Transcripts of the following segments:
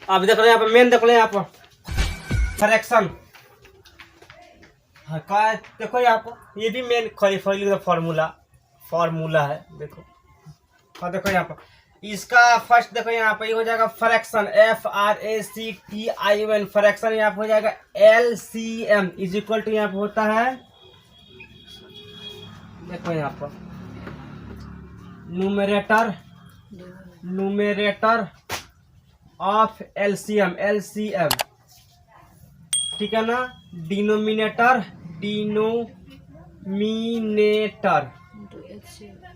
अब देख रहे हैं यहाँ पे मेन, देख रहे हैं यहाँ पर फ्रैक्शन। हाँ का देखो यहाँ पर, ये भी मेन फार्मूला है। देखो हाँ देखो यहाँ पर इसका फर्स्ट देखो यहाँ पे हो जाएगा फ्रैक्शन, FRACTION फ्रैक्शन। यहाँ पे हो जाएगा LCM इज इक्वल टू यहाँ पे होता है, देखो यहाँ पर न्यूमरेटर ऑफ LCM, ठीक है ना, डिनोमिनेटर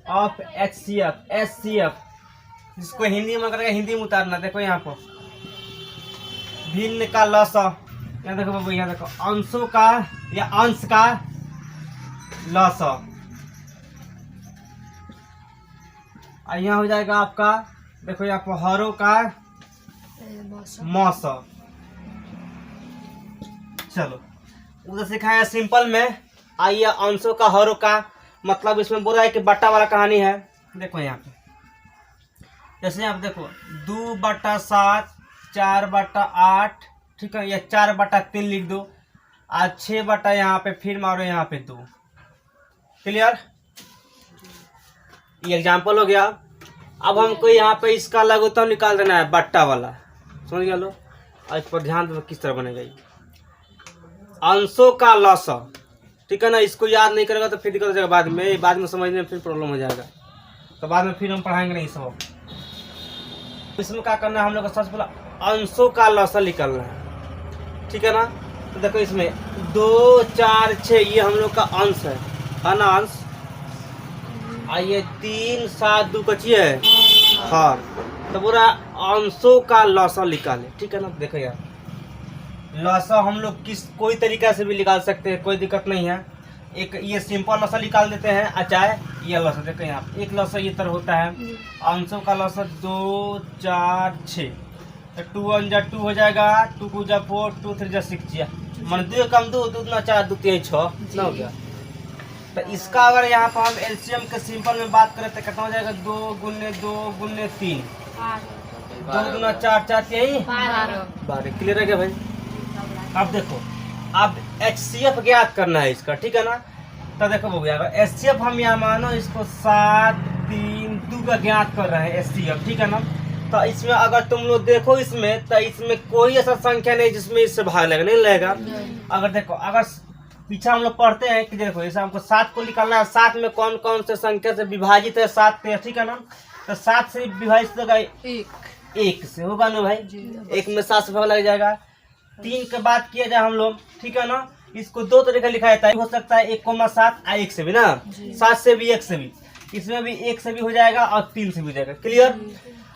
ऑफ HCF, जिसको हिंदी में करेगा, हिंदी में उतारना। देखो यहाँ पर भिन्न का लसा, यहाँ देखो बाबू, यहाँ देखो अंशों का या अंश का लसा। और यहाँ हो जाएगा आपका, देखो यहाँ पर हरों का मौसा। चलो उधर सिखाया सिंपल में। आइए अंशों का हरों का मतलब इसमें बोल रहा है कि बट्टा वाला कहानी है। देखो यहाँ पे जैसे यहाँ पे देखो 2/7, 4/8, ठीक है, या 4/3 लिख दो, आज 6 यहाँ पे फिर मारो यहाँ पे 2। क्लियर, ये एग्जाम्पल हो गया। अब हमको यहाँ पे इसका लघुत्तम निकाल देना है, बट्टा वाला, समझ गया लो। आज पर ध्यान दो किस तरह बनेगा ये अंशों का लसा, ठीक है ना। इसको याद नहीं करेगा तो फिर दिक्कत हो जाएगा बाद में समझने में फिर प्रॉब्लम हो जाएगा, तो बाद में फिर हम पढ़ाएंगे नहीं सब। इसमें क्या करना है हम लोग को, सबसे पहले अंशों का लसा निकालना है, ठीक है ना। तो देखो इसमें 2, 4, 6 ये हम लोग का अंश है ना, अंश। आइए 3, 7, 2 कची है हर, तो पूरा अंशों का लसा निकाले, ठीक है ना। देखो यार लसा हम लोग कोई तरीका से भी निकाल सकते हैं, कोई दिक्कत नहीं है। एक ये सिंपल लसा निकाल देते हैं, चाहे ये लसा। देखो यहाँ एक लसा ये तरह होता है, अंशों का लसा 2, 4, 6, तो 2 1 जा 2 हो जाएगा, 2 2 जा 4, 2 3 जा 6, मान 2 कम 2, 2 दूना 4, 2 3 6 ना हो गया। तो इसका अगर यहाँ पर हम एलसीएम के सिंपल में बात करें तो कितना हो जाएगा, 2 × 2 × 3, 2 दूना 4, 4 3 12। क्लियर है क्या भाई। अब देखो अब HCF ज्ञात करना है इसका, ठीक है ना। तो देखो हो गया HCF, हम यहाँ मानो इसको 7, 3, 2 का ज्ञात कर रहे हैं HCF, ठीक है ना। तो इसमें अगर तुम लोग देखो इसमें, तो इसमें कोई ऐसा संख्या नहीं जिसमें इससे भाग लगेगा, नहीं लगेगा। अगर देखो अगर पीछे हम लोग पढ़ते हैं कि देखो जैसे हमको 7 को निकालना है, 7 में कौन कौन से संख्या से विभाजित है, 7 पे, ठीक है ना। तो 7 से विभाजित होगा 1 से, होगा ना भाई, 1 में 7 से भाग लग जाएगा। 3 के बाद किया जाए हम लोग, ठीक है ना। इसको 2 तरीके लिखा जाता है, हो सकता है 1,7 1 से भी ना, 7 से भी 1 से भी, इसमें भी 1 से भी हो जाएगा और 3 से भी हो जाएगा। क्लियर।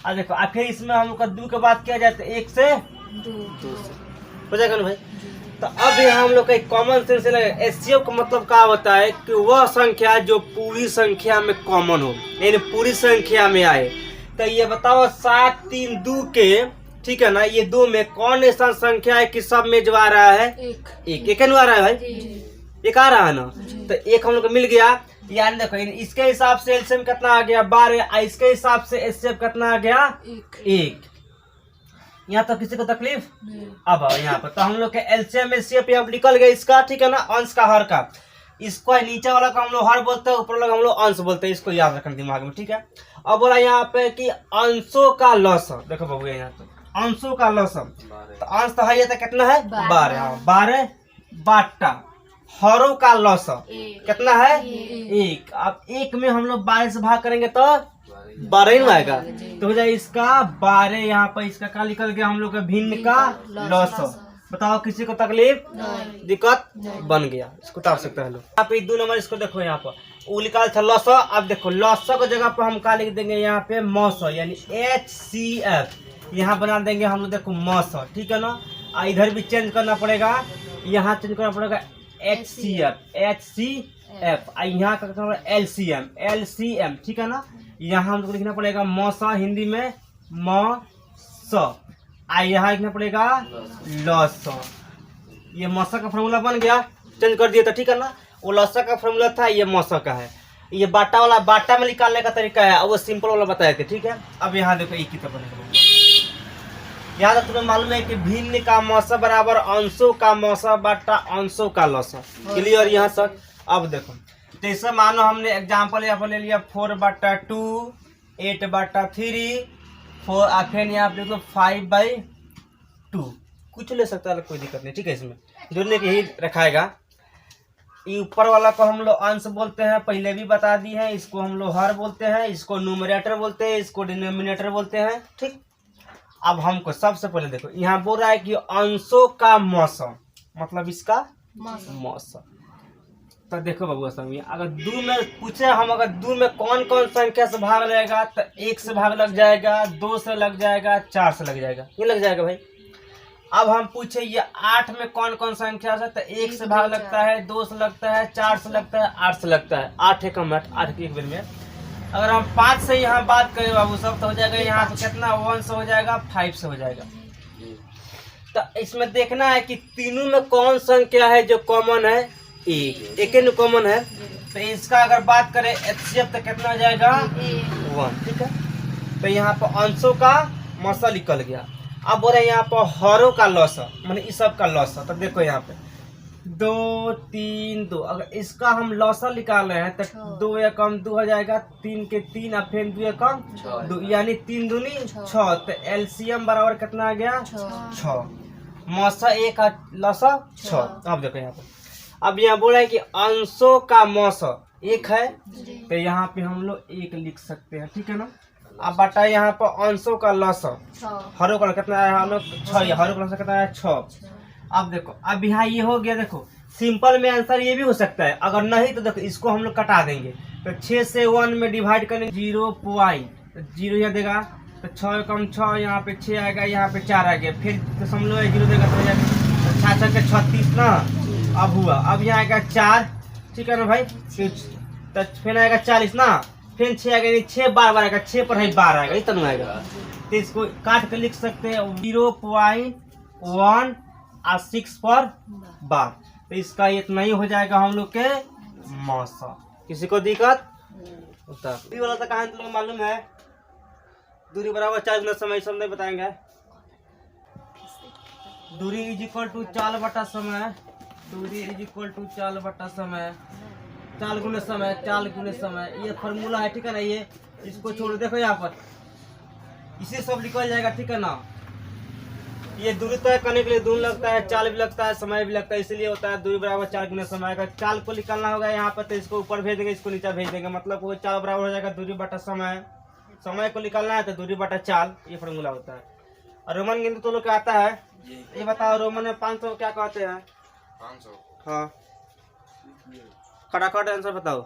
अब देखो फिर इसमें हम लोग का 2 के बाद किया जाए तो 1 से 2 से हो जाएगा ना भाई। तो अब यहाँ हम लोग का एक कॉमन सेंस लगेगा। HCF का मतलब क्या होता है कि वह संख्या जो पूरी संख्या में कॉमन हो, यानी पूरी संख्या में आए। तो ये बताओ 7 3 2 के, ठीक है ना, ये 2 में कौन ऐसा संख्या है कि सब में जो आ रहा है, एक आ रहा है भाई, एक आ रहा है ना। तो एक हम लोग को मिल गया। यानी देखो इसके हिसाब से एलसीएम कितना आ गया 12, इसके हिसाब से HCF कितना आ गया 1। यहाँ तो किसी को तकलीफ अब यहाँ पर तो हम लोग के एलसीएम HCF यहाँ निकल गया इसका, ठीक है ना, अंश का हर का। इसको नीचे वाला को हम लोग हर बोलते हैं, ऊपर वाला हम लोग अंश बोलते हैं, इसको याद रखना दिमाग में, ठीक है। अब बोला यहाँ पे कि अंशों का लसा, देखो बाबू यहाँ तो अंशों का लसम, तो अंश तो है कितना है 12, 12 बाटा, हरों का लसम कितना है 1। अब 1 में हम लोग 12 से भाग करेंगे तो 12 ही आएगा, तो हो जाए इसका 12। यहाँ पर इसका क्या निकल गया हम लोग का भिन्न का लसम। बताओ किसी को तकलीफ दिक्कत बन गया, इसको उतार सकते हैं लोग। यहाँ पे 2 नंबर इसको देखो, यहाँ पर वो निकाल था लसा। अब देखो लसा की जगह पर हम क्या लिख देंगे यहाँ पे मौसा, यानी HCF यहाँ बना देंगे हम लोग, देखो मौसा, ठीक है ना। इधर भी चेंज करना पड़ेगा, यहाँ चेंज करना पड़ेगा HCF, यहाँ का LCM, ठीक है ना। यहाँ हमको लिखना पड़ेगा मौसा, हिंदी में मौसा, यहाँ लिखना पड़ेगा लसा। ये मौसा का फॉर्मूला बन गया, चेंज कर दिया था, ठीक है ना। वो लसा का फॉर्मूला था, ये मौसा का है। ये बाटा वाला बाटा में निकालने का तरीका है, अब वो सिंपल वाला बताए थे, ठीक है। अब यहाँ देखो एक ही तो बनेगा, याद है तुम्हें मालूम है कि भिन्न का मौसा बराबर अंशों का मौसा बटा अंशों का लौसा। क्लियर यहाँ तक। अब देखो जैसे मानो हमने एग्जाम्पल यहाँ पर ले लिया 4/2, 8/3, 4 फिर यहाँ पे 5/2, कुछ ले सकता है, कोई दिक्कत नहीं। ठीक है, इसमें जोड़ने के ही रखाएगा। ये ऊपर वाला को हम लोग अंश बोलते हैं, पहले भी बता दी है। इसको हम लोग हर बोलते हैं, इसको न्यूमरेटर बोलते हैं, इसको डिनोमिनेटर बोलते हैं। ठीक, अब हमको सबसे पहले देखो यहाँ बोल रहा है कि अंशों का मौसम, मतलब इसका मौसम। तो देखो बबुआ समझिए, अगर 2 में पूछे हम, अगर 2 में कौन कौन संख्या से भाग लगेगा, तो 1 से भाग लग जाएगा, 2 से लग जाएगा, 4 से लग जाएगा, ये लग जाएगा भाई। अब हम पूछे ये 8 में कौन कौन संख्या है, तो 1 से भाग लगता है, 2 से लगता है, 4 से लगता है, 8 से लगता है। 8 है कम 8 के एक बेर में। अगर हम 5 से यहाँ बात करें बाबू सब, तो हो जाएगा यहाँ पे कितना, 1 से हो जाएगा, 5 से हो जाएगा। तो इसमें देखना है कि तीनों में कौन संख्या है जो कॉमन है, एक ही कॉमन है। तो इसका अगर बात करें HCF तो कितना हो जाएगा, 1। ठीक है, तो यहाँ पर अंशों का मौसा निकल गया। अब बोल रहे यहाँ पर हरों का लौसा, माने इस सब का लौसा। तो देखो यहाँ पे 2 3 2, अगर इसका हम लौसा निकाल रहे हैं तो 2 एकम 2 हो जाएगा, 3 के 3 और फिर 2 एकम 2, यानी 3 दूनी 6। तो LCM बराबर कितना आ गया, 6। मौसा 1 लौसा 6। अब देखो यहाँ पे, अब यहाँ बोल रहे हैं कि अंशों का मौसा 1 है, तो यहाँ पे हम लोग 1 लिख सकते हैं। ठीक है ना। अब बटा यहाँ पर अंशों का लौसा, हरों का कितना है, हम लोग 6, हरों का लौसा कितना है, 6। अब देखो, अब यहाँ ये हो गया। देखो सिंपल में आंसर ये भी हो सकता है, अगर नहीं तो देखो इसको हम लोग कटा देंगे। तो 6 से 1 में डिवाइड करेंगे, 0.0 यहाँ देगा, तो 6 कम 6, यहाँ पे 6 आएगा, यहाँ पे 4 आ गया, फिर तो समझ लो 0 देगा, तो 6 के 36 ना। अब हुआ, अब यहाँ आएगा 4। ठीक है ना भाई, तो फिर आएगा 40 ना, फिर 6 आएगा, 6 बार आएगा, 6 पर 12 आएगा, इतना आएगा। तो इसको काट के लिख सकते हैं 0.1 और 6 पर बार। तो इसका इतना ही हो जाएगा हम लोग के मौसा। किसी को दिक्कत दूरी वाला तो कहां तुम लोग मालूम है, दूरी बराबर 4 गुना समय, सब नहीं बताएंगे। दूरी इज इक्वल टू 4 बटा समय, दूरी इज इक्वल टू 4 बटा समय, 4 गुने समय, 4 गुने समय, ये फॉर्मूला है। ठीक है ना, ये इसको छोड़ देखो यहाँ पर इसी सब निकल जाएगा। ठीक है ना, ये दूरी तय करने के लिए दूर लगता है, चाल भी लगता है, समय भी लगता है, इसलिए होता है दूरी बराबर 4 गुना समय का। चाल को निकालना होगा यहाँ पर, तो इसको ऊपर भेज देंगे, इसको नीचे भेज देंगे, मतलब वो 4 बराबर हो जाएगा दूरी बटा समय। समय को निकालना है तो दूरी बटा चाल, ये फॉर्मूला होता है। और रोमन गिनती तो लोग क्या आता है, ये बताओ रोमन में 500 क्या कहते हैं, 500। हाँ, खटाखट आंसर बताओ।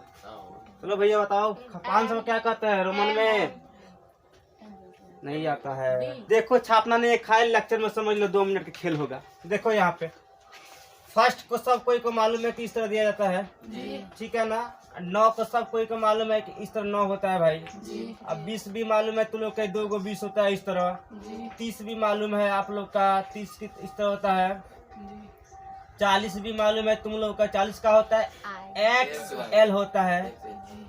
चलो भैया बताओ 500 क्या कहते हैं रोमन में, नहीं आता है। देखो छापना नहीं, खाली लेक्चर में समझ लो, 2 मिनट का खेल होगा। देखो यहाँ पे फर्स्ट को सब कोई को मालूम है कि इस तरह दिया जाता है। ठीक है ना। 9 को सब कोई को मालूम है कि इस तरह 9 होता है भाई। अब 20 भी मालूम है तुम लोग का, 2 को 20 होता है इस तरह। 30 भी मालूम है आप लोग का, 30 की इस तरह होता है। 40 भी मालूम है तुम लोग का, 40 का होता है XL होता है।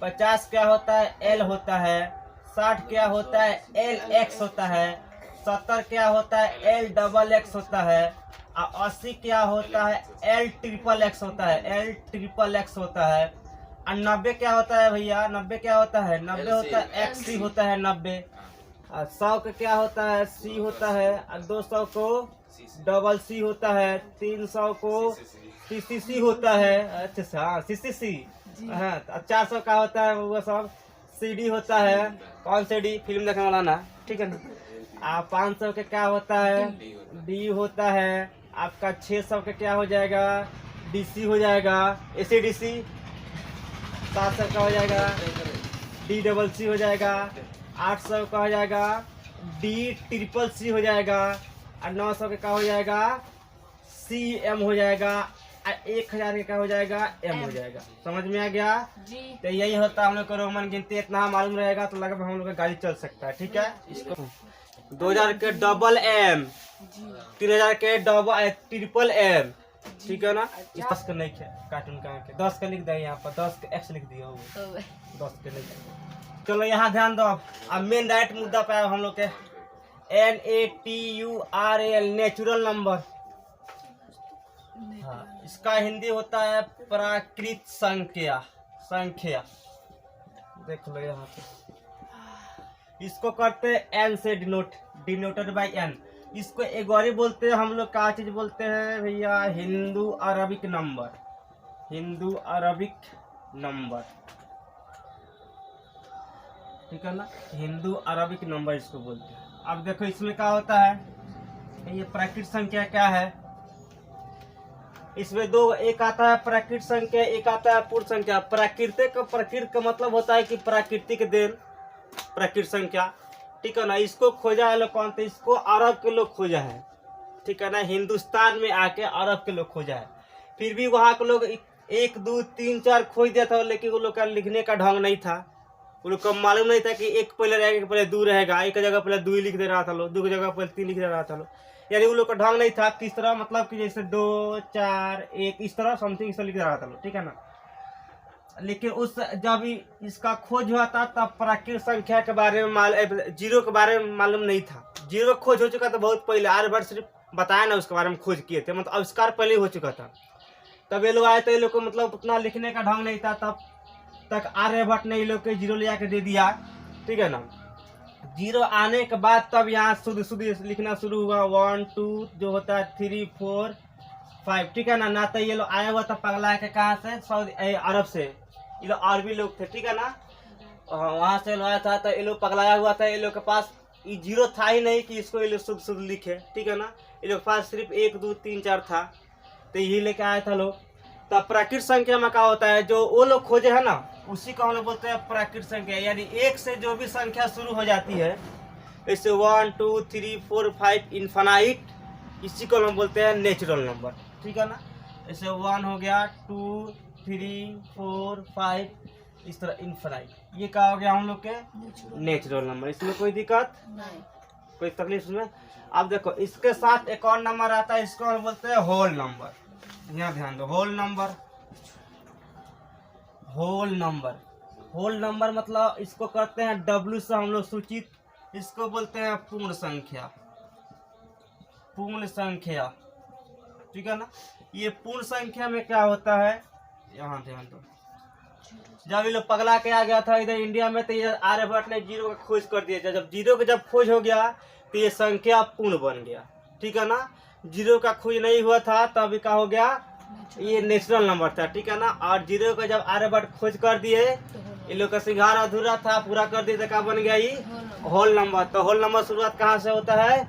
50 क्या होता है, L होता है। 60 क्या होता है, LX होता है। 70 क्या होता है, LXX होता है। और 80 क्या होता है, LXXX होता है, LXXX होता है। और 90 क्या होता है भैया, 90 क्या होता है, 90 होता है XC होता है 90। 100 का क्या होता है, C होता है। और 200 को CC होता है। 300 को CCC होता है। अच्छा हाँ CCC। हाँ 400 का होता है वो सब CD होता है। कौन CD, फिल्म देखने वाला ना, ठीक है ना। 500 का क्या होता है, D होता है। आपका 600 का क्या हो जाएगा, DC हो जाएगा, ACDC। 700 का हो जाएगा DCC हो जाएगा। 800 का हो जाएगा DCCC हो जाएगा। और 900 का क्या हो जाएगा, CM हो जाएगा। 1000 का हो जाएगा M हो जाएगा। समझ में आ गया जी। तो यही होता है हम लोग को रोमन गिनती, इतना मालूम रहेगा तो लगभग हम लोग का गाड़ी चल सकता है। ठीक है। इसको 2000 के डबल M, 3000 के डबल ट्रिपल M, ठीक है ना। 10 का नहीं है कार्टून का, 10 का लिख दे यहाँ पर, 10 का X लिख दिया हो, 10 के नहीं। चलो यहाँ ध्यान दो। अब मेन डायरेक्ट मुद्दा पे हम लोग के, NATURAL, नेचुरल नंबर। हाँ, इसका हिंदी होता है प्राकृत संख्या। संख्या देख लो यहाँ पे, इसको करते हैं एन से डिनोट, डिनोटेड बाय एन। इसको एगोरी बोलते हैं हम लोग। क्या चीज बोलते हैं भैया? Hindu Arabic number. Hindu Arabic number, ठीक है ना, हिंदू अरबिक नंबर इसको बोलते हैं। अब देखो इसमें क्या होता है, ये प्राकृत संख्या क्या है, इसमें दो, एक आता है प्राकृत संख्या, एक आता है पूर्ण संख्या। प्राकृतिक, प्रकृति का मतलब होता है कि प्राकृतिक देन, प्राकृत संख्या, ठीक है ना। इसको खोजा है लोग कौन थे? इसको अरब के लोग खोजा है, ठीक है ना। हिंदुस्तान में आके अरब के लोग खोजा है। फिर भी वहाँ के लोग 1 2 3 4 खोज दिया था, लेकिन वो लोग का लिखने का ढंग नहीं था। वो लोग को मालूम नहीं था कि एक पहले रहेगा, एक पहले 2 रहेगा, एक जगह पहले 2 लिख दे रहा था लोग, 2 की जगह पहले 3 लिख दे रहा था लोग। यानी वो लोग का ढंग नहीं था किस तरह, मतलब कि जैसे 2 4 1 इस तरह समथिंग इस तरह लिख रहा था लोग, ठीक है ना। लेकिन उस जब इसका खोज हुआ था तब प्राकृत संख्या के बारे में जीरो के बारे में मालूम नहीं था। जीरो का खोज हो चुका था बहुत पहले, आर्यभट्ट सिर्फ बताया ना उसके बारे में खोज किए थे, मतलब आविष्कार पहले हो चुका था। तब ये लोग आए तो ये लोग को मतलब उतना लिखने का ढंग नहीं था, तब तक आर्यभट्ट ने ये लोग के जीरो ले जाके दे दिया, ठीक है ना। जीरो आने के बाद तब यहाँ शुद्ध शुद्ध लिखना शुरू हुआ, 1 2 जो होता है 3 4 5, ठीक है ना। तो ये लोग आया हुआ था पगला के, कहाँ से? सऊदी अरब से। ये लोग अरबी लोग थे, ठीक है ना। वहां से आया था तो ये लोग पगलाया हुआ था। ये लोग के पास ये जीरो था ही नहीं कि इसको ये लोग शुद्ध शुद्ध लिखे, ठीक है ना। ये लोग के पास सिर्फ 1 2 3 4 था, तो यही लेके आया था लोग। तब प्राकृत संख्या में क्या होता है, जो वो लोग खोजे है ना, उसी को हम लोग बोलते हैं प्राकृत संख्या। यानी 1 से जो भी संख्या शुरू हो जाती है, जैसे 1 2 3 4 5 इन्फानाइट, इसी को हम बोलते हैं नेचुरल नंबर, ठीक है ना। जैसे 1 हो गया, 2 3 4 5 इस तरह इन्फानाइट, ये क्या हो गया हम लोग के नेचुरल नंबर। इसमें कोई दिक्कत नहीं, कोई तकलीफ इसमें। अब देखो इसके साथ एक और नंबर आता है, इसको हम बोलते हैं होल नंबर। यहाँ ध्यान दो, whole number. Whole number, whole number मतलब इसको करते हैं W से हम लोग सूचित, इसको बोलते हैं पूर्ण संख्या। पूर्ण संख्या, ठीक है ना। ये पूर्ण संख्या में क्या होता है, यहाँ ध्यान दो, जब ये लोग पगला के आ गया था इधर इंडिया में, तो ये आर्यभट्ट ने जीरो का खोज कर दिया। जब जीरो का जब खोज हो गया तो ये संख्या पूर्ण बन गया, ठीक है ना। जीरो का खोज नहीं हुआ था तब क्या हो गया, ये नेचुरल नंबर था, ठीक है ना। और जीरो का जब आर्यभट्ट खोज कर दिए, ये लोग का श्रृंगार अधूरा था, पूरा कर दिए तो क्या बन गया, ये होल नंबर। तो होल नंबर शुरुआत कहाँ से होता है?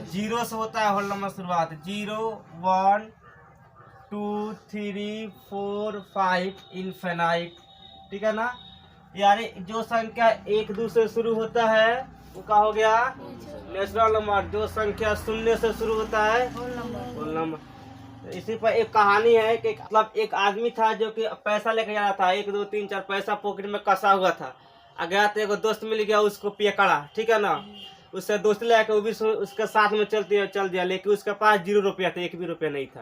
जीरो से होता है होल नंबर शुरुआत। 0 1 2 3 4 5 इनफिनाइट, ठीक है ना। यानी जो संख्या 1 2 से शुरू होता है वो क्या हो गया, नेचुरल नंबर। जो संख्या 0 से शुरू होता है होल नंबर। इसी पर एक कहानी है कि मतलब एक आदमी था जो कि पैसा लेके जा रहा था, 1 2 3 4 पैसा पॉकेट में कसा हुआ था। गया तो एक दोस्त मिल गया, उसको पियकड़ा, ठीक है ना। उससे दोस्त लेके वो भी उसके साथ में चल दिया, लेकिन उसके पास 0 रुपया था, 1 भी रुपया नहीं था।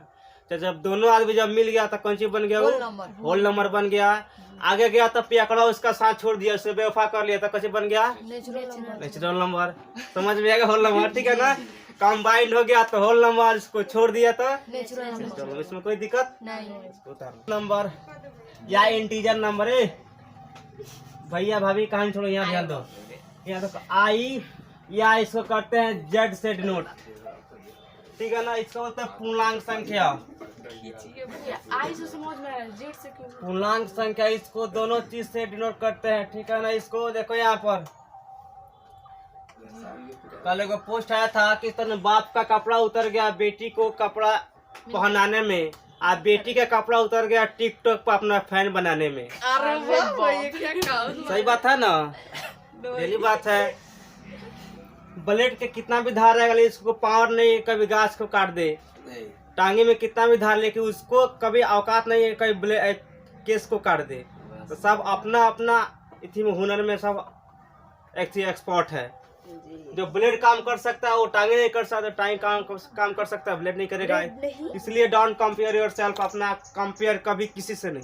तो जब दोनों आदमी जब मिल गया तो कौन चीज बन गया, वो होल नंबर बन गया। आगे गया तो पियकड़ा उसका साथ छोड़ दिया, उससे बेवफा कर लिया, तो कैसे बन गया, नेचुरल नंबर। समझ में आएगा, होल नंबर, ठीक है ना। कंबाइंड हो गया तो होल नंबर, इसको छोड़ दिया तो नेचुरल। इसमें कोई दिक्कत नहीं। नंबर या इंटीजर नंबर है भैया भाभी, कहानी छोड़ो, यहाँ ध्यान दो। यहाँ तो आई या इसको करते हैं जेड से डिनोट, ठीक है ना। इसको बोलते हैं पूर्णांक संख्या। पूर्णांक संख्या इसको दोनों चीज से डिनोट करते हैं, ठीक है ना। इसको देखो यहाँ पर कल एक पोस्ट आया था कि बाप का कपड़ा उतर गया बेटी को कपड़ा पहनाने में, और बेटी का कपड़ा उतर गया टिकटॉक पर अपना फैन बनाने में। सही बात है ना, यही बात है। ब्लेड के कितना भी धार रहेगा लेकिन इसको पावर नहीं, कभी गाछ को काट दे। टांगे में कितना भी धार, लेकिन उसको कभी औकात नहीं है कभी केस को काट दे। तो सब अपना अपना इसी में हुनर में सब एक्सपर्ट है। जो ब्लेड काम कर सकता है वो टांगे नहीं कर सकता, टांगे काम कर सकता है, ब्लेड नहीं करेगा। इसलिए डोंट कंपेयर योरसेल्फ, अपना कंपेयर कभी किसी से नहीं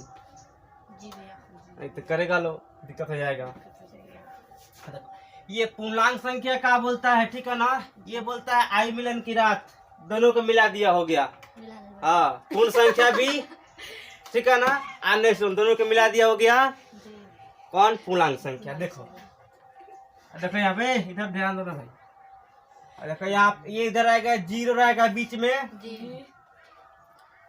तो करेगा लो दिक्कत हो जाएगा। ये पूर्णांक संख्या क्या बोलता है, ठीक है ना, ये बोलता है आई मिलन की रात, दोनों को मिला दिया हो गया। हाँ, पूर्ण संख्या भी, ठीक है ना, अन्य दोनों को मिला दिया हो गया। कौन? पूर्णांक संख्या। देखो देखो यहाँ पे, इधर ध्यान दो ना भाई। देखो यहाँ ये इधर आएगा, जीरो रहेगा बीच में,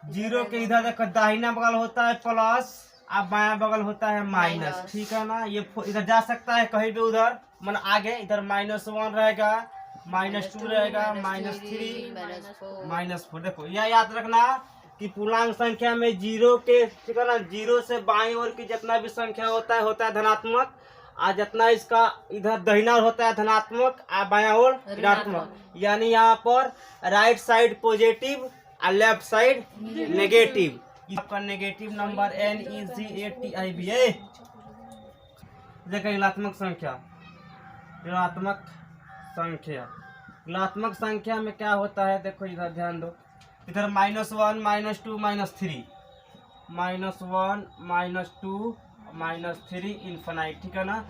जीरो के इधर देखो दाहिना बगल होता है प्लस, अब बायां बगल होता है माइनस, ठीक है ना। ये इधर जा सकता है कहीं भी उधर, मन आगे इधर -1 रहेगा, -2 रहेगा, -3, -4। देखो यह याद रखना कि पूर्णांक संख्या में जीरो के, ठीक है ना, जीरो से बाईं ओर की जितना भी संख्या होता है धनात्मक, और जितना इसका इधर दाहिना ओर होता है धनात्मक, और बायां ओर ऋणात्मक। यानी यहाँ पर राइट साइड पॉजिटिव और लेफ्ट साइड नेगेटिव। आपका नेगेटिव नंबर NEGATIV है। देखो ऋणात्मक संख्या, ऋणात्मक संख्या, ऋणात्मक संख्या में क्या होता है, देखो इधर ध्यान दो, इधर -1 -2 -3, -1 -2 -3 इन्फिनाइट, ठीक है ना।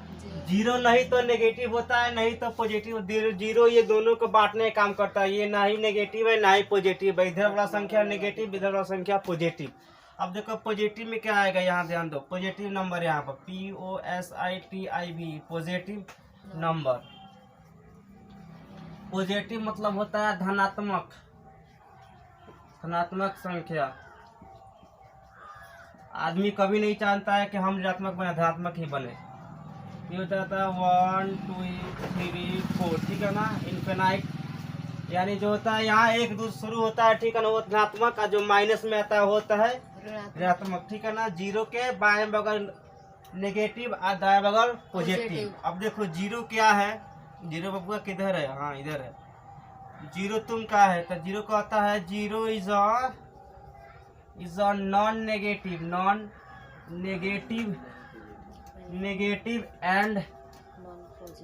जीरो नहीं तो नेगेटिव होता है, नहीं तो पॉजिटिव। जीरो ये दोनों को बांटने का काम करता है, ये ना ही नेगेटिव है ना ही पॉजिटिव है। इधर वाला संख्या नेगेटिव, इधर वाला संख्या पॉजिटिव। अब देखो पॉजिटिव में क्या आएगा, यहाँ ध्यान दो, पॉजिटिव नंबर यहाँ पर POSITIV, पॉजिटिव नंबर। पॉजिटिव मतलब होता है धनात्मक, धनात्मक संख्या। आदमी कभी नहीं चाहता है कि हम ऋणात्मक बने, धनात्मक ही बने। ये होता है 1 2 3 4, ठीक है ना, इन्फिनाइट। यानी जो होता है यहाँ 1 2 शुरू होता है, ठीक है ना, वो धनात्मक, और जो माइनस में आता है होता है ऋणात्मक, ठीक है ना। जीरो के बाएं बगल नेगेटिव और दाएं बगल पॉजिटिव। अब देखो जीरो क्या है, जीरो बबुआ किधर है, हाँ इधर है। जीरो तुम का है, तो जीरो का आता है, zero is a non negative, negative and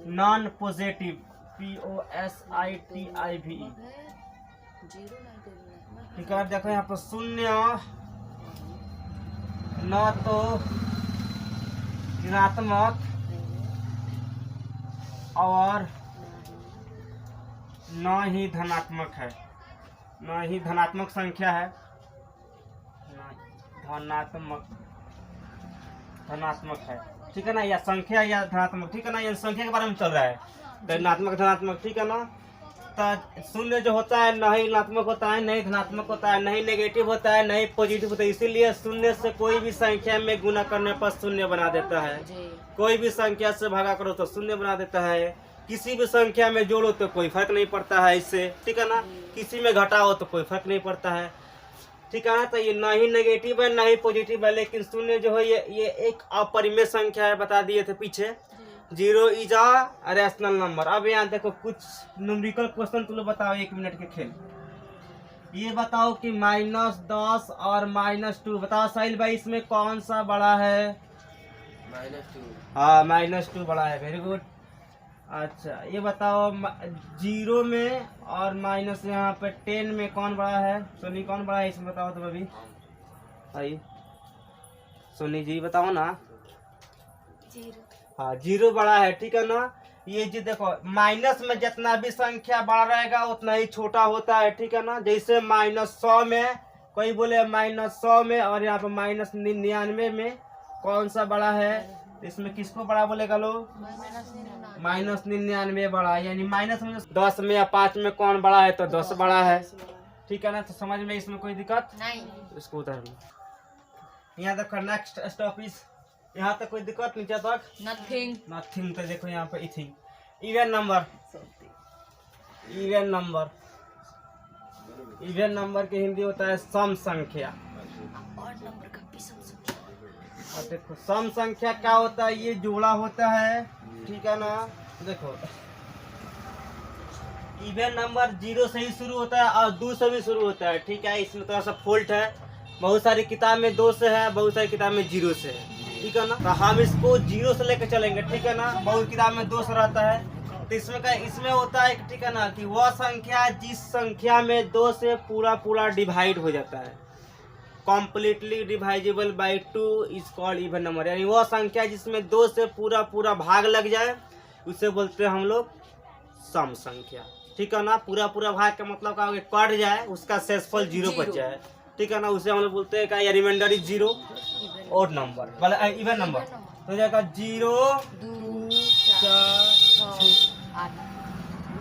non positive, POSITIV, ठीक है। देखो यहाँ पर शून्य न तो ऋणात्मक और न ही धनात्मक है, न ही धनात्मक संख्या है, धनात्मक है, ठीक है ना, या संख्या या धनात्मक, ठीक है ना। ये संख्या के बारे में चल रहा है, तो ऋणात्मक धनात्मक, ठीक है ना। तो शून्य जो होता है नहीं ऋणात्मक होता है, नहीं धनात्मक होता है, नहीं नेगेटिव होता है, नहीं पॉजिटिव होता है। इसीलिए शून्य से कोई भी संख्या में गुना करने पर शून्य बना देता है, कोई भी संख्या से भागा करो तो शून्य बना देता है, किसी भी संख्या में जोड़ो तो कोई फर्क नहीं पड़ता है इससे, ठीक है ना। किसी में घटाओ तो कोई फर्क नहीं पड़ता है, ठीक है ना। तो ये ना ही नेगेटिव है ना ही पॉजिटिव है, लेकिन शून्य जो है ये एक अपरिमेय संख्या है, बता दिए थे पीछे। Zero is a rational number. अब यहाँ देखो कुछ न्यूमेरिकल क्वेश्चन तुम लोग बताओ, 1 मिनट के खेल। ये बताओ कि -10 और -2, बताओ साहिल भाई इसमें कौन सा बड़ा है? -2। हाँ -2 बड़ा है, वेरी गुड। अच्छा ये बताओ जीरो में और माइनस यहाँ पे 10 में कौन बड़ा है? सोनी कौन बड़ा है इसमें बताओ तुम अभी भाई, सोनी जी बताओ ना। जीरो। हाँ जीरो बड़ा है, ठीक है ना। ये जी देखो माइनस में जितना भी संख्या बड़ा रहेगा उतना ही छोटा होता है, ठीक है ना। जैसे -100 में, कोई बोले -100 में, और यहाँ पे -99 में कौन सा बड़ा है? इसमें किसको बड़ा बोलेगा लोग? -99 बड़ा है। यानी माइनस में 10 में या 5 में कौन बड़ा है? तो 10 बड़ा है, ठीक है ना। तो समझ में इसमें कोई दिक्कत नहीं, इसको उधर यहाँ तक। नेक्स्ट स्टॉपिस, यहाँ तक कोई दिक्कत? नीचे तक नथिंग। तो देखो यहाँ पे eating. Even number, even number की हिंदी होता है सम संख्या। और देखो सम संख्या क्या होता है? ये जोड़ा होता है, ठीक है ना। देखो इवन नंबर 0 से ही शुरू होता है और 2 से भी शुरू होता है, ठीक है। इसमें थोड़ा सा फॉल्ट है, बहुत सारी किताब में 2 से है, बहुत सारी किताब में 0 से है, ठीक है ना। तो हम इसको 0 से लेकर चलेंगे, ठीक है ना। बहुत किताब में 2 से रहता है। तो इसमें होता है, ठीक है ना, कि वह संख्या जिस संख्या में 2 से पूरा डिवाइड हो जाता है, completely divisible by 2 is called even number. यानी वह संख्या जिसमें 2 से पूरा भाग लग जाए उसे बोलते हैं हम लोग सम संख्या। ठीक है ना, पूरा पूरा भाग का मतलब का कट जाए उसका शेषफल 0 बच जाए। ठीक है ना, उसे हम लोग बोलते हैं क्या, या रिमाइंडर इज 0, और नंबर मतलब इवन नंबर तो जाएगा 0 2 4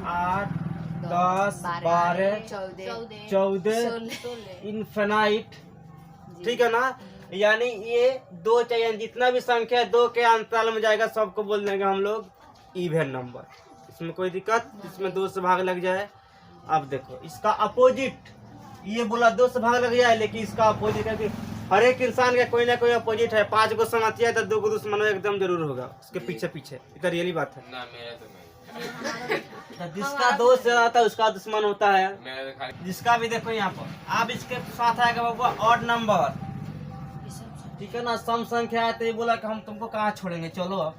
8 10 12 14 इनफिनाइट। ठीक है ना, यानी ये दो चाहिए, जितना भी संख्या 2 के अंतराल में जाएगा सबको बोल देंगे हम लोग इवन नंबर। इसमें कोई दिक्कत, इसमें 2 से भाग लग जाए। अब देखो इसका अपोजिट, ये बोला 2 से भाग लग जाए, लेकिन इसका अपोजिट है कि हर एक इंसान का कोई ना कोई अपोजिट है। 5 को संगतिया तो 2 को दुश्मन एकदम जरूर होगा उसके पीछे पीछे। इधर रियली बात है ना, मेरा तो नहीं। जिसका दोस्त रहता है उसका दुश्मन होता है। जिसका भी देखो यहाँ पर, आप इसके साथ आएगा बाबू ऑड नंबर। ठीक है ना, सम संख्या है तो ये बोला कि हम तुमको कहाँ छोड़ेंगे, चलो अब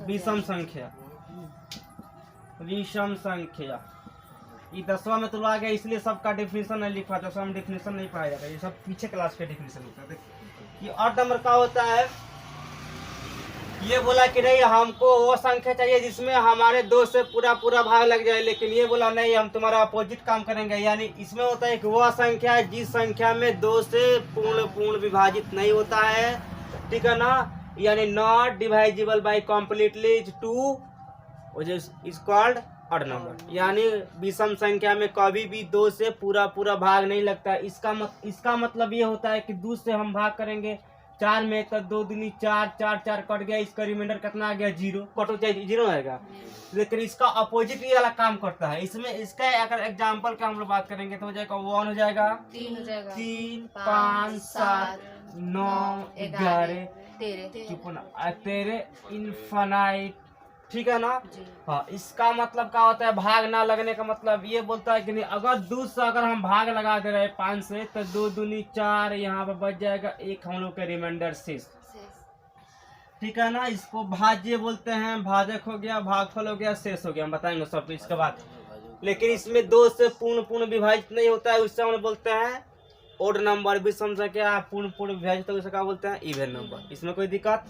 विषम संख्या। विषम संख्या ये 10वां में तो आ गया, इसलिए सबका डेफिनेशन नहीं लिखा, 10वां में डेफिनेशन नहीं पाया जाता, ये सब पीछे क्लास के डेफिनेशन होता है। देखिए ये ऑड नंबर का होता है, ये बोला कि नहीं हमको वो संख्या चाहिए जिसमें हमारे 2 से पूरा पूरा भाग लग जाए, लेकिन ये बोला नहीं हम तुम्हारा अपोजिट काम करेंगे। यानी इसमें होता है कि वह संख्या है जिस संख्या में 2 से पूर्ण विभाजित नहीं होता है। ठीक है ना, यानी not divisible by completely two is called odd number. यानी विषम संख्या में कभी भी 2 से पूरा पूरा भाग नहीं लगता है। इसका मतलब ये होता है कि 2 से हम भाग करेंगे 4 में तो 2 दूनी 4 4 4 कट गया, इसका रिमाइंडर कितना आ गया 0, कटो चाहिए 0 आएगा। लेकिन इसका अपोजिट ये वाला काम करता है। इसमें इसका अगर एग्जांपल का हम लोग बात करेंगे तो हो जाएगा 1 हो जाएगा 3 5 7 9 11 13 इनफिनाइट। ठीक है ना, हाँ इसका मतलब क्या होता है, भाग ना लगने का मतलब ये बोलता है कि नहीं अगर 2 से अगर हम भाग लगा दे रहे हैं 5 से तो 2 दूनी 4, यहाँ पर बच जाएगा 1 हम लोग का रिमाइंडर शेष। ठीक है ना, इसको भाज्य बोलते हैं, भाजक हो गया, भागफल हो गया, शेष हो गया, हम बताएंगे सब इसके बाद। लेकिन इसमें 2 से पूर्ण विभाजित नहीं होता है, उससे हम बोलते हैं ओड नंबर। विषम संख्या पूर्ण विभाजित तो उसे क्या बोलते हैं इवन नंबर। इसमें कोई दिक्कत।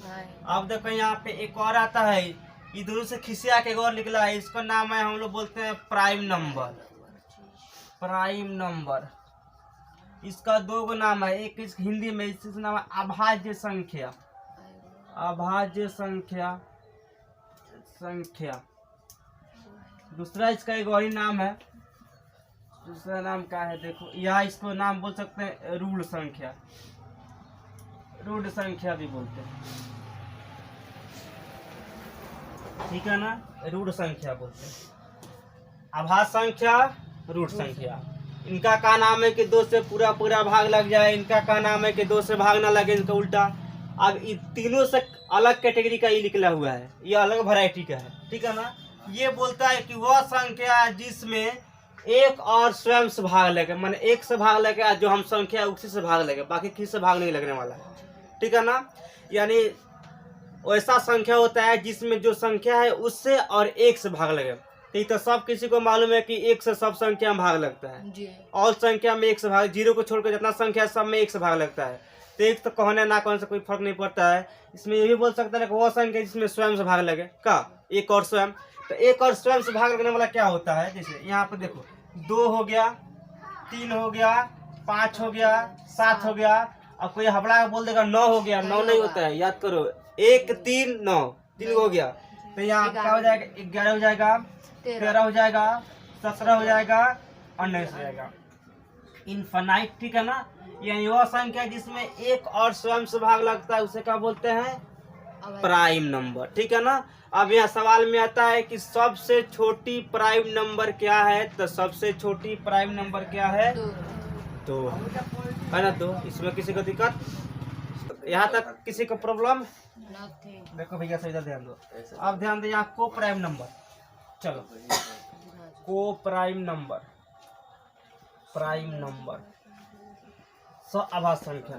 अब देखो यहाँ पे एक और आता है, ये दोनों से खिसिया के और निकला है, इसका नाम है हम लोग बोलते हैं प्राइम नंबर। प्राइम नंबर इसका 2 गो नाम है, एक इस हिंदी में इसका नाम है अभाज्य संख्या। अभाज्य संख्या दूसरा इसका एक और ही नाम है, दूसरा नाम क्या है देखो, यहाँ इसको नाम बोल सकते हैं रूढ़ संख्या। रूढ़ संख्या भी बोलते हैं। ठीक है ना, रूढ़ संख्या बोलते हैं। अभाज्य संख्या, रूढ़ संख्या, इनका का नाम है कि 2 से पूरा पूरा भाग लग जाए, इनका का नाम है कि 2 से भाग ना लगे, इनका उल्टा। अब इन तीनों से अलग कैटेगरी का ये निकला हुआ है, ये अलग वैरायटी का है। ठीक है ना, ये बोलता है कि वह संख्या जिसमें एक और स्वयं से भाग लगे, माने एक से भाग लगे जो हम संख्या उसी से भाग लगे, बाकी किसी से भाग नहीं लगने वाला है। ठीक है ना, यानी ऐसा संख्या होता है जिसमें जो संख्या है उससे और 1 से भाग लगे। ठीक, तो सब किसी को मालूम है कि 1 से सब संख्या में भाग लगता है, और संख्या में 1 से भाग, 0 को छोड़कर जितना संख्या सब में 1 से भाग लगता है। तो 1 तो कहने ना कहने से कोई फर्क नहीं पड़ता है। इसमें ये भी बोल सकता है कि वो संख्या जिसमें स्वयं से भाग लगे का 1 और स्वयं। तो 1 और स्वयं से भाग लगने वाला क्या होता है, जैसे यहाँ पे देखो 2 हो गया, 3 हो गया, 5 हो गया, 7 हो गया। अब कोई हबड़ा बोल देगा 9 हो गया, 9 नहीं होता है, याद करो 1 3 9 3 हो गया। तो यहाँ क्या हो जाएगा 11 हो जाएगा, 13 हो जाएगा, 17 हो जाएगा, 19 हो जाएगा, इनफिनाइट। ठीक है ना, यानी वह संख्या जिसमें 1 और स्वयं से भाग लगता है उसे क्या बोलते हैं प्राइम नंबर। ठीक है ना, अब यहाँ सवाल में आता है कि सबसे छोटी प्राइम नंबर क्या है, तो सबसे छोटी प्राइम नंबर क्या है 2 है ना, 2। इसमें किसी को दिक्कत, यहाँ तक किसी को प्रॉब्लम? देखो भैया सही ध्यान दो। अब ध्यान दो यहाँ को प्राइम नंबर, चलो को प्राइम नंबर, प्राइम नंबर अभाज्य संख्या,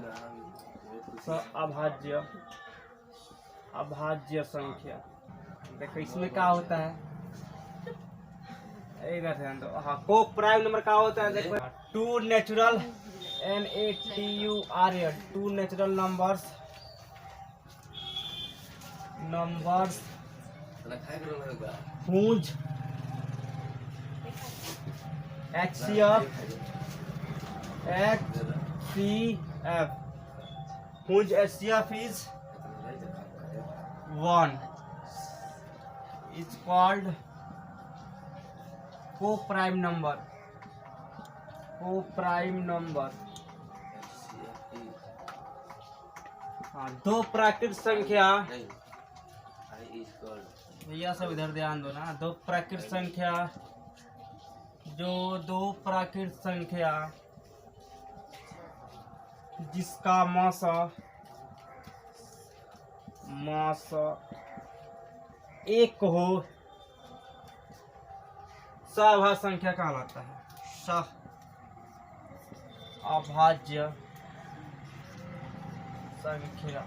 अभाज्य अभाज्य संख्या। देखो इसमें क्या होता है, इधर ध्यान दो। हाँ, को प्राइम नंबर क्या होता है, देखो 2 natural NATURAL 2 natural numbers whose HCF whose HCF is 1 is called co-prime number. हाँ, दो प्राकृत संख्या, भैया सब इधर ध्यान दो ना। दो प्राकृत संख्या, जो दो प्राकृत संख्या जिसका मासा एक हो, सह संख्या कहलाता है। सह अभाज्य संख्या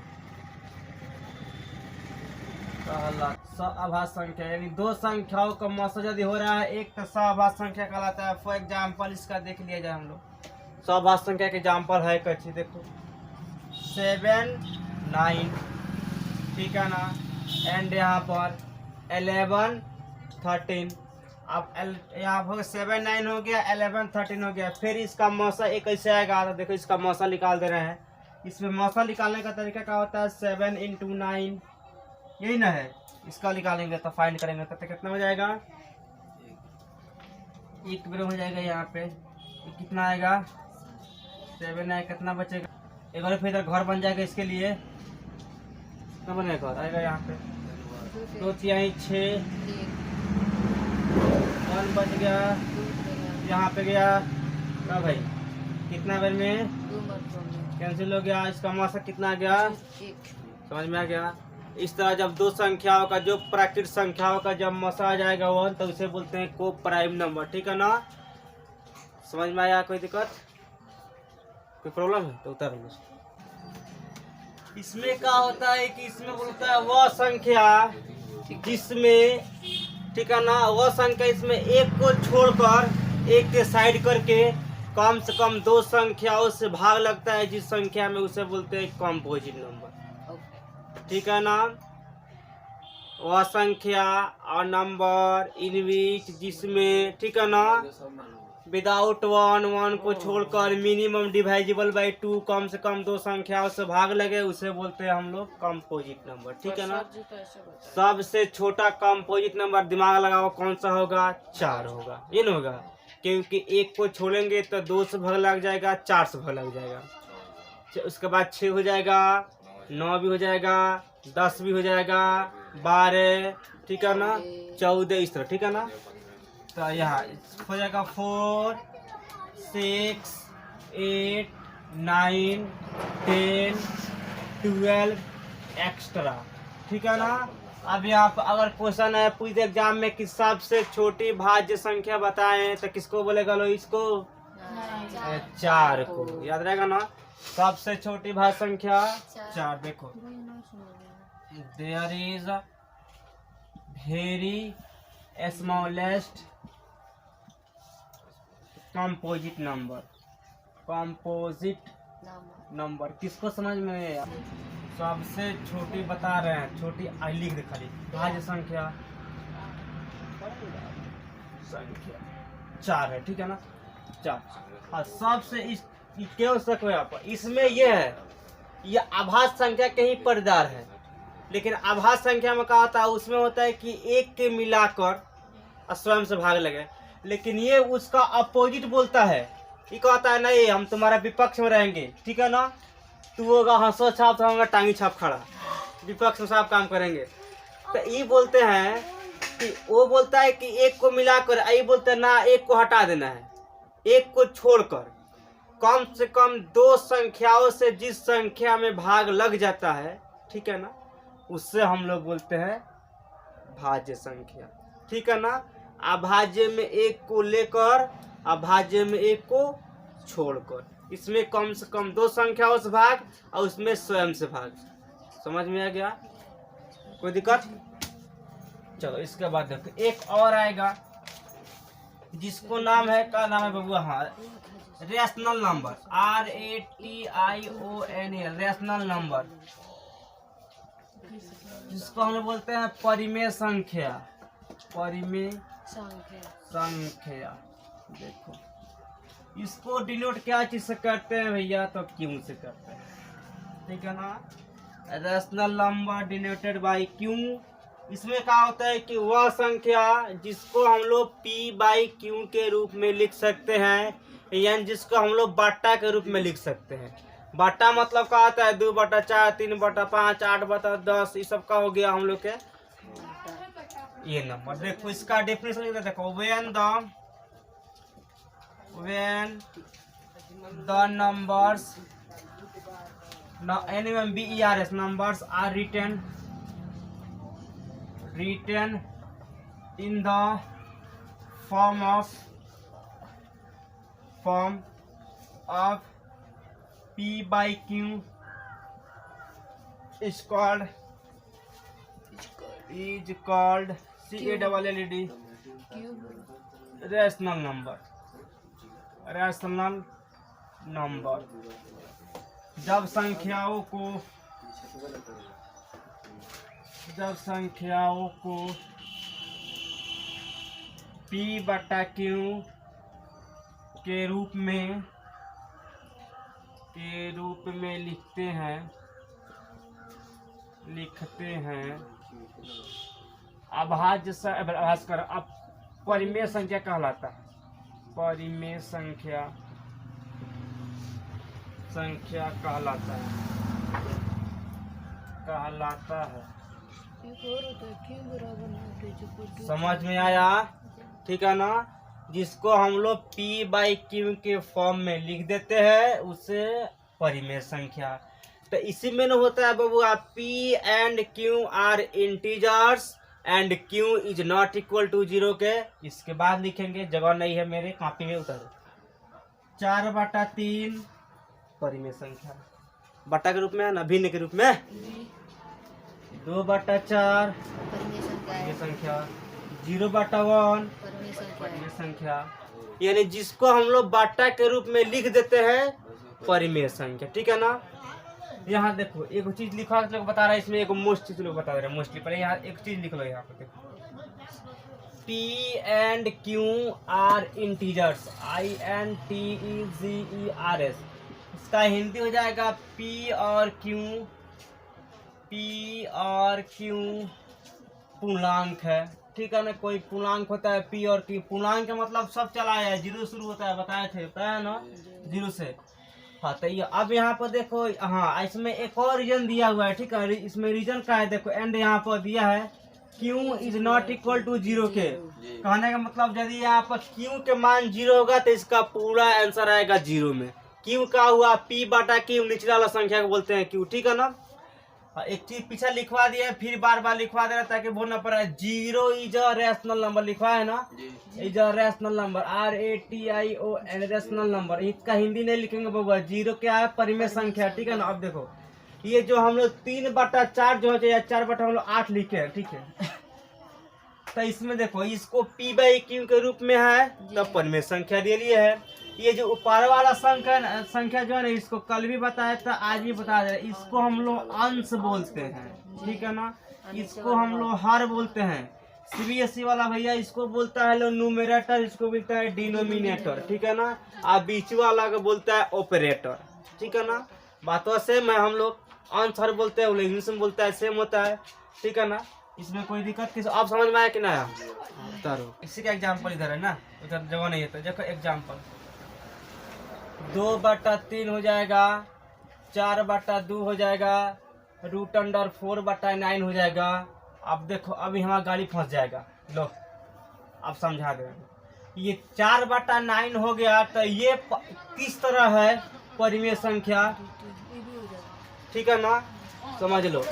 कहलाता। सह संख्या यानी दो संख्याओं का मासा यदि हो रहा है एक, तो सह संख्या कहलाता है। फॉर एग्जाम्पल इसका देख लिया जाए हम लोग। सह संख्या के एग्जाम्पल है कच्ची, देखो 7 9, ठीक है ना, एंड यहाँ पर 11 13। अब यहाँ पर 7 9 हो गया, 11 13 हो गया। फिर इसका मौसा एक ऐसे आएगा, तो देखो इसका मौसा निकाल दे रहे हैं। इसमें मौसा निकालने का तरीका क्या होता है? 7 × 9, यही ना है। इसका निकालेंगे तो फाइंड करेंगे तो कितना हो जाएगा? एक बार हो जाएगा। यहाँ पे कितना आएगा? 7 आएगा, कितना बचेगा? एक बार फिर इधर घर बन जाएगा। इसके लिए कितना बनेगा? घर आएगा यहाँ पे 2 3 6, 1 बच गया, यहाँ पे गया क्या भाई? कितना बार में कैंसिल हो गया। इसका मासा कितना आ गया? समझ में आ गया? इस तरह जब दो संख्याओं का, जो प्राकृत संख्याओं का जब मासा आ जाएगा 1, तो उसे बोलते हैं को प्राइम नंबर, ठीक है ना? समझ में आया? कोई दिक्कत, कोई प्रॉब्लम है तो उतर लो। इसमें क्या होता है कि इसमें बोलता है वह संख्या जिसमें, ठीक है ना, वह संख्या इसमें एक को छोड़कर, एक के साइड करके कम से कम दो संख्याओं से भाग लगता है जिस संख्या में, उसे बोलते हैं कंपोजिट नंबर, ठीक है ना? वह संख्या और नंबर इन विच जिसमें, ठीक है ना, विदाउट 1 को छोड़कर मिनिमम डिवाइजिबल बाई 2 कम से कम दो संख्याओं से भाग लगे, उसे बोलते हैं हम लोग कंपोजिट नंबर, ठीक है ना? सबसे छोटा कंपोजिट नंबर दिमाग लगाओ कौन सा होगा? 4 होगा। ये नहीं होगा, क्योंकि एक को छोड़ेंगे तो 2 से भाग लग जाएगा, 4 से भाग लग जाएगा, उसके बाद 6 हो जाएगा, 9 भी हो जाएगा, 10 भी हो जाएगा, 12, ठीक है ना, 14, इस तरह, ठीक है ना? तो यहाँ हो जाएगा 4 6 8 9 10 12 एक्स्ट्रा, ठीक है ना? अब यहाँ पर अगर क्वेश्चन है पूछ एग्जाम में कि सबसे छोटी भाज्य संख्या बताएं, तो किसको बोलेगा लो? इसको 4 को। याद रहेगा ना? सबसे छोटी भाज्य संख्या 4। देखो, there is very smallest composite number किसको समझ में आया? सबसे छोटी बता रहे हैं, छोटी आई लिख दे खाली। भाज्य संख्या 4 है, ठीक है ना? 4। हाँ, सबसे क्यों सको यहाँ पर? इसमें ये है, ये आभास संख्या के ही परिदार है, लेकिन आभास संख्या में क्या होता है? उसमें होता है कि एक के मिलाकर स्वयं से भाग लगे, लेकिन ये उसका अपोजिट बोलता है। ये कहता है नहीं, हम तुम्हारा विपक्ष में रहेंगे, ठीक है ना? तू होगा हंसो छाप, तो होगा टांगी छाप खड़ा, विपक्ष में सब काम करेंगे। तो ये बोलते हैं कि वो बोलता है कि एक को मिलाकर, ये बोलते हैं ना, एक को हटा देना है, एक को छोड़कर कम से कम दो संख्याओं से जिस संख्या में भाग लग जाता है, ठीक है ना, उससे हम लोग बोलते हैं भाज्य संख्या, ठीक है ना? अभाज्य में एक को लेकर, अभाज्य में एक को छोड़कर, इसमें कम से कम दो संख्याओं से भाग और उसमें स्वयं से भाग। समझ में आ गया? कोई दिक्कत? चलो इसके बाद देखो, एक और आएगा जिसको नाम है, क्या नाम है बबुआ? हाँ, rational number, RATIONAL, rational number. जिसको हम लोग बोलते हैं परिमेय संख्या। परिमेय संख्या देखो, इसको डिनोट क्या चीज से करते हैं भैया, तो क्यू से करते हैं, ठीक है ना। Rational number denoted by Q. इसमें क्या होता है कि वह संख्या जिसको हम लोग पी बाई क्यू के रूप में लिख सकते हैं, यानी जिसको हम लोग बट्टा के रूप में लिख सकते हैं। बट्टा मतलब क्या होता है, 2/4, 3/5, 8/10, ये सब का हो गया हम लोग के ये नंबर। देखो इसका डेफिनेशन देखो, when the numbers NUMBERS numbers are written in the form of P by Q is called CALLED rational number। जब संख्याओं को P/Q के रूप में लिखते हैं अभाज्य अब परिमेय संख्या कहलाता है। परिमेय संख्या कहलाता है। समझ में आया, ठीक है ना। जिसको हम लोग P बाई Q के फॉर्म में लिख देते हैं उसे परिमेय संख्या। तो इसी में न होता है बबुआ, P and Q are integers and Q is not equal to 0 के। इसके बाद लिखेंगे, जगह नहीं है मेरे कॉपी में, उतारो। 4/3 परिमेय संख्या बट्टा के रूप में है ना, भिन्न के रूप में। 2/4 परिमेय संख्या। 0/1 परिमेय संख्या। यानी जिसको हम लोग बट्टा के रूप में लिख देते हैं परिमेय संख्या, ठीक है ना। यहाँ देखो एक चीज लिखा लोग बता रहा है, इसमें एक मोस्ट चीज लोग बता रहे हैं मोस्टली। पहले यहाँ एक चीज लिख लो, यहाँ पे देखो, P and Q are integers, INTEGERS। इसका हिंदी हो जाएगा P और Q पूर्णांक है, ठीक है ना। कोई पूर्णांक होता है P और Q। पूर्णांक का मतलब सब चला है, 0 शुरू होता है, बताए थे, पता है ना, 0 से। हाँ तो ये अब यहाँ पर देखो, हाँ इसमें एक और रीजन दिया हुआ है, ठीक है। इसमें रीजन क्या है देखो, एंड यहाँ पर दिया है Q is not equal to 0 के। कहने का मतलब यदि यहाँ पर Q के मान 0 होगा तो इसका पूरा आंसर आएगा 0 में। Q का हुआ P/Q, निचले वाला संख्या को बोलते हैं Q, ठीक है ना। एक चीज पीछे लिखवा दिया है, फिर बार बार लिखवा दे रहा ताकि बोलना पड़ा। 0 इज अ रैशनल नंबर लिखवा है ना, is a rational number, RATION rational number. इसका हिंदी नहीं लिखेंगे बाबा। 0 क्या है, परिमेय संख्या, ठीक है ना। अब देखो ये जो हम लोग 3/4 जो है, 4/8 लिखे हैं, ठीक है। तो इसमें देखो, इसको P बाई Q के रूप में है तो परिमेय संख्या दे लिए है। ये जो ऊपर वाला संख्या जो है ना, इसको कल भी बताया था, आज भी बता दे, इसको हम लोग अंश बोलते हैं, ठीक है ना। इसको हम लोग हर बोलते हैं। CBSE वाला भैया इसको बोलता है लोग न्यूमरेटर, इसको बोलता है डिनोमिनेटर, ठीक है ना। और बीच वाला को बोलता है ऑपरेटर, ठीक है ना। बात सेम है, हम लोग अंश हर बोलते हैं, इंग्लिश में बोलता है, सेम होता है, ठीक है ना। इसमें कोई दिक्कत किस, आप समझ में आया कि ना आया, उतारो। इसी का एग्जाम्पल इधर है ना, उधर जगह नहीं है तो देखो एग्जाम्पल। 2/3 हो जाएगा, 4/2 हो जाएगा, √4/9 हो जाएगा। अब देखो अभी हमारा गाड़ी फंस जाएगा, लो अब समझा दे। ये 4/9 हो गया तो ये किस तरह है, परिमेय संख्या, ठीक है ना, समझ लो।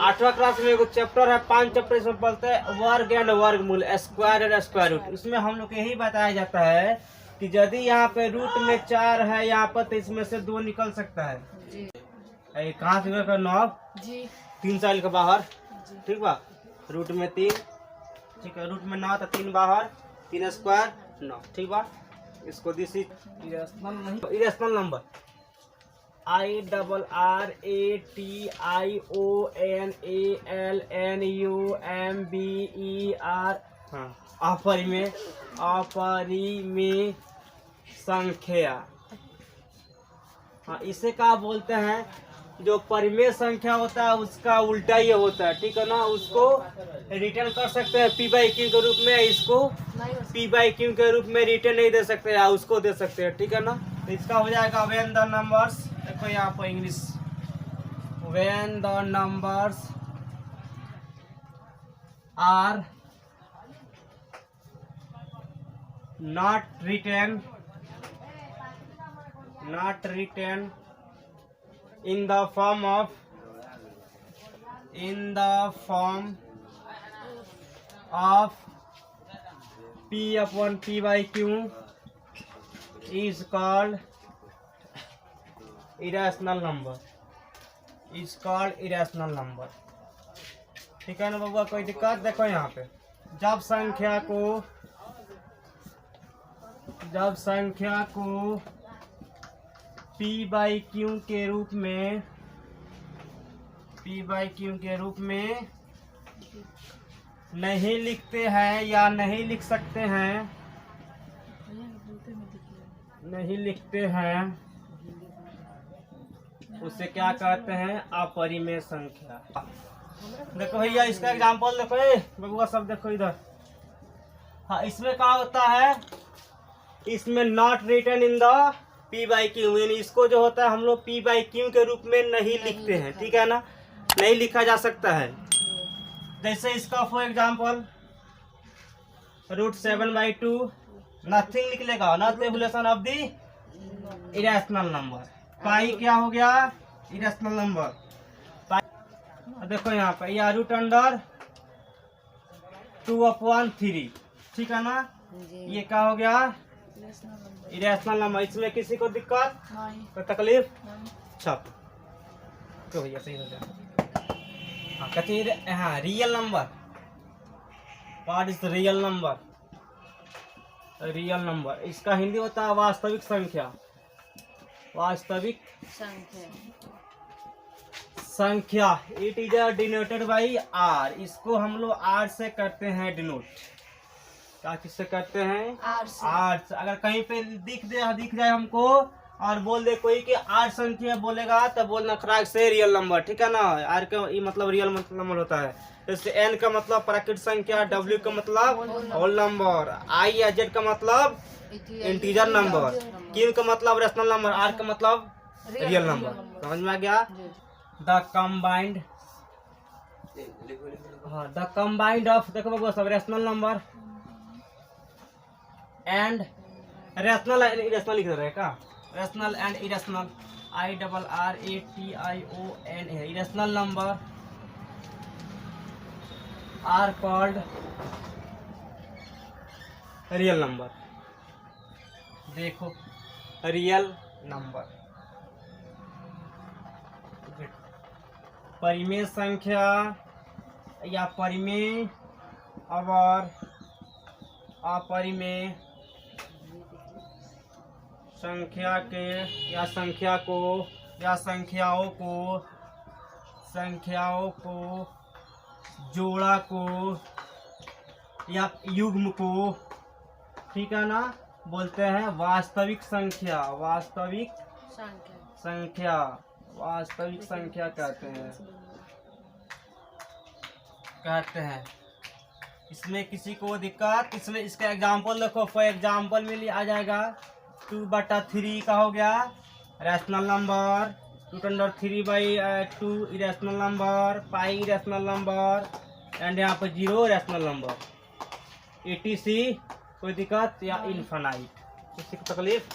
8वां क्लास में एक चैप्टर है, 5 चैप्टर इसमें पढ़ते हैं, वर्ग एंड वर्गमूल, स्क्वायर एंड स्क्वायर रूट। इसमें हम लोग यही बताया जाता है कि यदि यहाँ पे रूट में 4 है यहाँ पर, तो इसमें से 2 निकल सकता है। कहाँ से 9 3 साल के बाहर, ठीक बा। रूट में 3, ठीक है, रूट में 9 तो 3 बाहर, 3 स्क्वायर 9, ठीक बा। इसको दिस इरेशनल नंबर, IRRATIONALNUMBER, हाँ, अपरिमेय संख्या। हाँ, इसे क्या बोलते हैं? जो परिमेय संख्या होता है उसका उल्टा ये होता है, ठीक है ना। उसको रिटर्न कर सकते हैं पी बाई क्यू के रूप में, इसको पी बाई क्यू के रूप में रिटर्न नहीं दे सकते या उसको दे सकते हैं, ठीक है ना। तो इसका हो जाएगा व्हेन द नंबर्स, देखो यहाँ पर English, when the numbers are not written in the form of P upon P by Q is called irrational number, ठीक है ना बबुआ। कोई दिक्कत? देखो यहाँ पे जब संख्या को P बाई Q के रूप में नहीं लिखते हैं या नहीं लिख सकते हैं, उसे क्या कहते हैं? अपरिमेय संख्या। देखो भैया इसका एग्जांपल देखो, बबुआ सब देखो इधर। हाँ, इसमें क्या होता है? इसमें not written in the P by Q, यानी इसको जो होता है हम लोग पी बाई क्यू के रूप में नहीं लिखते हैं, ठीक है ना, नहीं लिखा जा सकता है। जैसे इसका फॉर एग्जांपल √7/2 नथिंग लिख लेगा, not tabulation of the irrational number. Pi क्या हो गया? Irrational number. देखो यहाँ पे या √2/3, ठीक है ना, ये क्या हो गया? Irrational number. इसमें किसी को दिक्कत कोई तकलीफ? छप तो भैया सही हो जाए। हाँ, कहते हाँ, real number, what is real number? इसका हिंदी होता है वास्तविक संख्या। It is denoted by R. इसको हम लोग आर से करते हैं डिनोट। क्या किससे करते हैं? आर से। अगर कहीं पे दिख जाए हमको और बोल दे कोई कि आर संख्या बोलेगा तो बोलना खराब से रियल नंबर, ठीक है ना। आर का ये मतलब रियल नंबर होता है। जैसे एन का मतलब प्राकृतिक संख्या, डब्ल्यू का मतलब होल नंबर, आई या जेड का मतलब इंटीजर नंबर, क्यू का मतलब रेशनल नंबर, आर का मतलब रियल नंबर। समझ में आ गया? द कंबाइंड ऑफ, देखो बाबू सब rational number and rational irrational लिख रहे का, rational and irrational, IRRATION, irrational number are called real number. देखो रियल नंबर, परिमेय संख्या या परिमेय और अपरिमेय संख्या के या संख्याओं को जोड़ा को या युग्म को, ठीक है ना, बोलते हैं वास्तविक संख्या कहते हैं। इसमें किसी को दिक्कत? इसमें इसका एग्जांपल देखो, फॉर एग्जांपल में लिया आ जाएगा 2/3 का हो गया rational number, 2/3/2 irrational number, pi irrational number and यहाँ पर 0 रैशनल नंबर, ETC। कोई दिक्कत या इनफाइनाइट, किसी को तकलीफ?